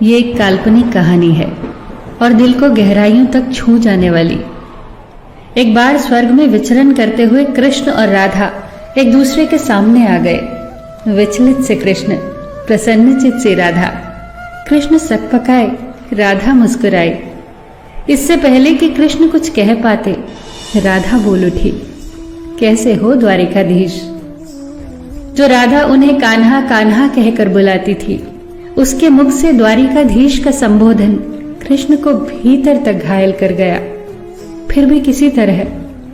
ये एक काल्पनिक कहानी है और दिल को गहराइयों तक छू जाने वाली। एक बार स्वर्ग में विचरण करते हुए कृष्ण और राधा एक दूसरे के सामने आ गए। विचलित से कृष्ण, प्रसन्नचित से राधा। कृष्ण सकपकाए, राधा मुस्कुराई। इससे पहले कि कृष्ण कुछ कह पाते, राधा बोल उठी, कैसे हो द्वारिकाधीश। जो राधा उन्हें कान्हा कान्हा कहकर बुलाती थी, उसके मुख से द्वारिकाधीश का संबोधन कृष्ण को भीतर तक घायल कर गया। फिर भी किसी तरह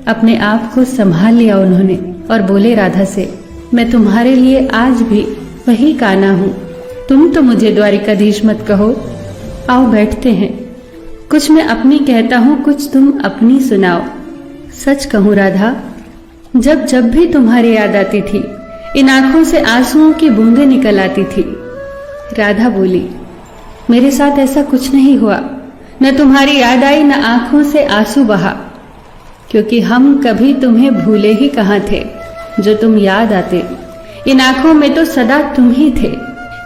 अपने आप को संभाल लिया उन्होंने और बोले राधा से, मैं तुम्हारे लिए आज भी वही कान्हा हूं। तुम तो मुझे द्वारिकाधीश मत कहो। आओ बैठते हैं। कुछ मैं अपनी कहता हूं, कुछ तुम अपनी सुनाओ। सच कहूं राधा, जब जब भी तुम्हारी याद आती थी, इन आंखों से आंसुओं की बूंदें निकल आती थी। राधा बोली, मेरे साथ ऐसा कुछ नहीं हुआ। न तुम्हारी याद आई, न आंखों से आंसू बहा, क्योंकि हम कभी तुम्हें भूले ही कहां थे। जो तुम याद आते, इन आंखों में तो सदा तुम ही थे।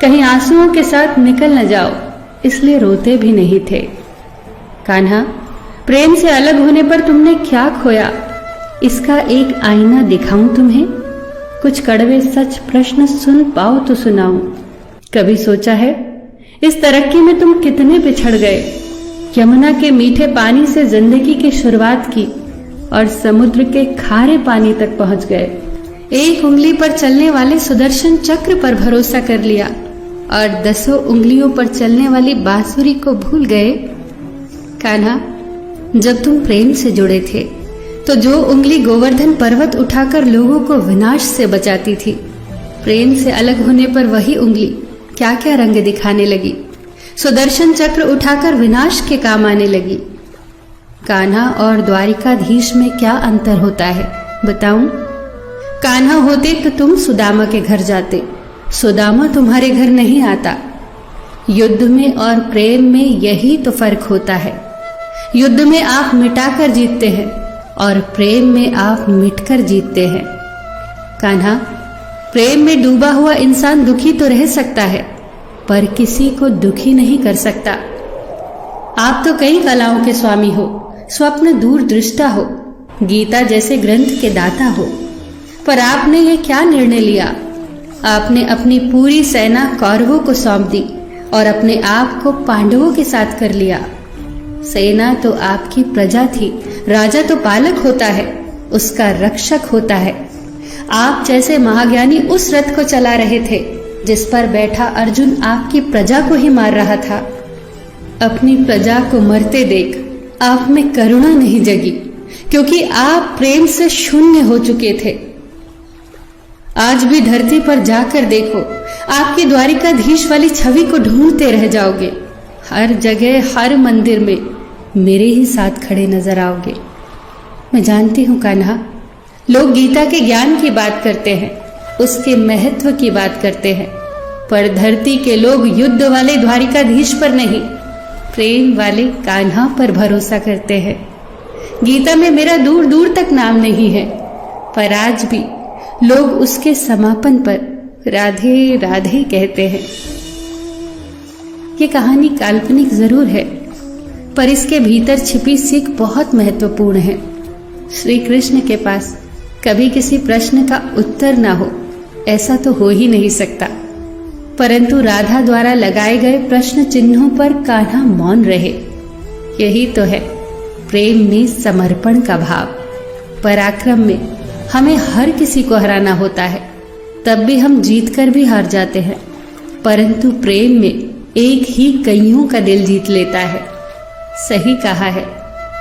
कहीं आंसुओं के साथ निकल न जाओ, इसलिए रोते भी नहीं थे। कान्हा, प्रेम से अलग होने पर तुमने क्या खोया, इसका एक आईना दिखाऊं तुम्हें। कुछ कड़वे सच प्रश्न सुन पाओ तो सुनाऊं। कभी सोचा है इस तरक्की में तुम कितने बिछड़ गए। यमुना के मीठे पानी से जिंदगी की शुरुआत की और समुद्र के खारे पानी तक पहुंच गए। एक उंगली पर चलने वाले सुदर्शन चक्र पर भरोसा कर लिया और 10 उंगलियों पर चलने वाली बांसुरी को भूल गए। कान्हा, जब तुम प्रेम से जुड़े थे तो जो उंगली गोवर्धन पर्वत उठाकर लोगों को विनाश से बचाती थी, प्रेम से अलग होने पर वही उंगली क्या क्या रंग दिखाने लगी। सुदर्शन चक्र उठाकर विनाश के काम आने लगी। कान्हा और द्वारिकाधीश में क्या अंतर होता है बताऊं? कान्हा होते तो तुम सुदामा के घर जाते, सुदामा तुम्हारे घर नहीं आता। युद्ध में और प्रेम में यही तो फर्क होता है। युद्ध में आप मिटाकर जीतते हैं और प्रेम में आप मिटकर जीतते हैं। कान्हा, प्रेम में डूबा हुआ इंसान दुखी तो रह सकता है, पर किसी को दुखी नहीं कर सकता। आप तो कई कलाओं के स्वामी हो, स्वप्न दूरदृष्टा हो, गीता जैसे ग्रंथ के दाता हो, पर आपने ये क्या निर्णय लिया? आपने अपनी पूरी सेना कौरवों को सौंप दी और अपने आप को पांडवों के साथ कर लिया। सेना तो आपकी प्रजा थी, राजा तो पालक होता है, उसका रक्षक होता है। आप जैसे महाज्ञानी उस रथ को चला रहे थे जिस पर बैठा अर्जुन आपकी प्रजा को ही मार रहा था। अपनी प्रजा को मरते देख आप में करुणा नहीं जगी, क्योंकि आप प्रेम से शून्य हो चुके थे। आज भी धरती पर जाकर देखो, आपकी द्वारिकाधीश वाली छवि को ढूंढते रह जाओगे। हर जगह, हर मंदिर में मेरे ही साथ खड़े नजर आओगे। मैं जानती हूं कान्हा, लोग गीता के ज्ञान की बात करते हैं, उसके महत्व की बात करते हैं, पर धरती के लोग युद्ध वाले द्वारिकाधीश पर नहीं, प्रेम वाले कान्हा पर भरोसा करते हैं। गीता में मेरा दूर दूर तक नाम नहीं है, पर आज भी लोग उसके समापन पर राधे राधे कहते हैं। ये कहानी काल्पनिक जरूर है, पर इसके भीतर छिपी सीख बहुत महत्वपूर्ण है। श्री कृष्ण के पास कभी किसी प्रश्न का उत्तर ना हो, ऐसा तो हो ही नहीं सकता, परंतु राधा द्वारा लगाए गए प्रश्न चिन्हों पर कान्हा मौन रहे। यही तो है प्रेम में समर्पण का भाव। पराक्रम में हमें हर किसी को हराना होता है, तब भी हम जीत कर भी हार जाते हैं, परंतु प्रेम में एक ही कईयों का दिल जीत लेता है। सही कहा है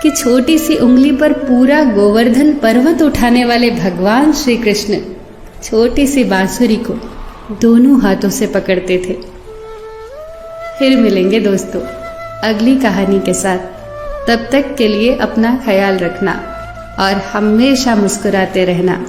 कि छोटी सी उंगली पर पूरा गोवर्धन पर्वत उठाने वाले भगवान श्री कृष्ण छोटी सी बांसुरी को दोनों हाथों से पकड़ते थे। फिर मिलेंगे दोस्तों अगली कहानी के साथ। तब तक के लिए अपना ख्याल रखना और हमेशा मुस्कुराते रहना।